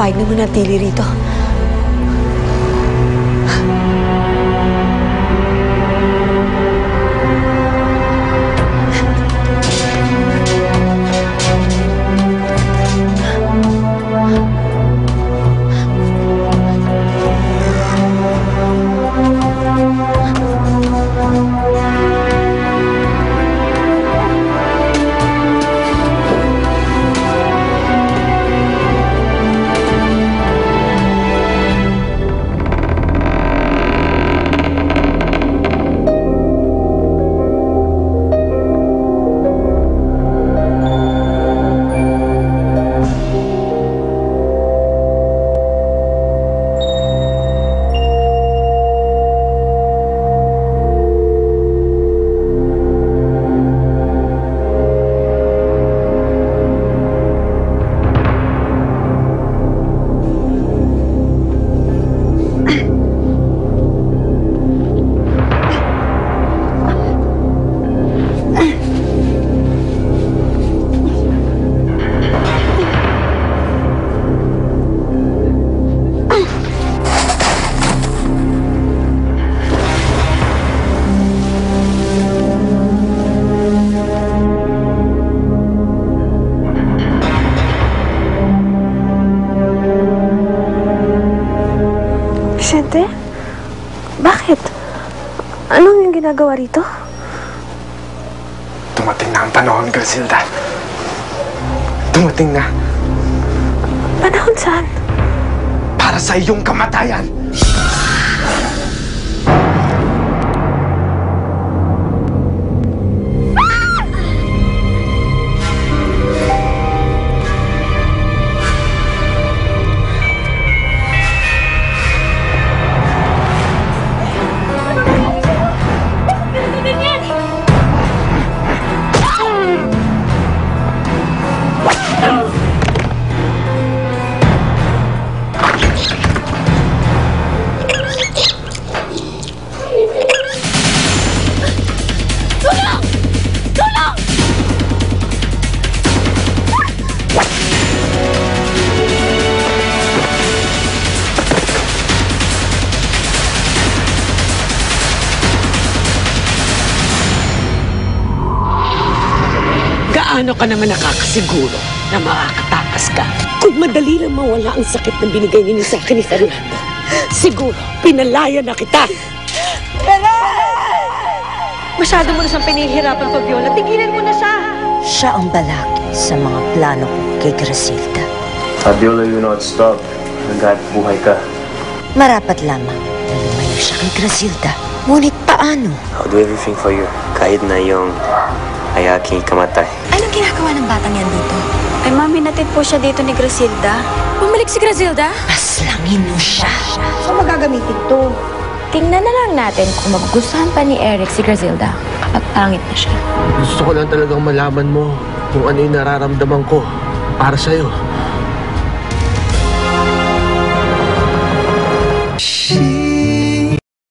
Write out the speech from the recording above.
papayag na manatili rito. Vicente? Bakit? Anong yung ginagawa rito? Dumating na ang panahon, Griselda. Dumating na. Panahon saan? Para sa iyong kamatayan! Gaano ka naman nakakasiguro na makakatakas ka kung madali lang mawala ang sakit na binigay ninyo sa akin ni Fernando? Siguro, pinalaya na kita. Masyado mo na siyang pinihirapan, Fabiola. Tigilan mo na siya! Siya ang balaki sa mga plano ko kay Griselda. Fabiola, you not stop. Hanggat buhay ka. Marapat lamang na lumayo siya kay Griselda. Ngunit paano? I'll do everything for you. Kahit na yung ay aking kamatay. Anong ginagawa ng batang yan dito? Ay, mami, natid po siya dito ni Griselda. Bumalik si Griselda? Paslangin mo siya. Saan magagamitin to? Tingnan na lang natin kung magugustuhan pa ni Eric si Griselda kapag pangit na siya. Gusto ko lang talagang malaman mo kung ano yung nararamdaman ko para sa'yo.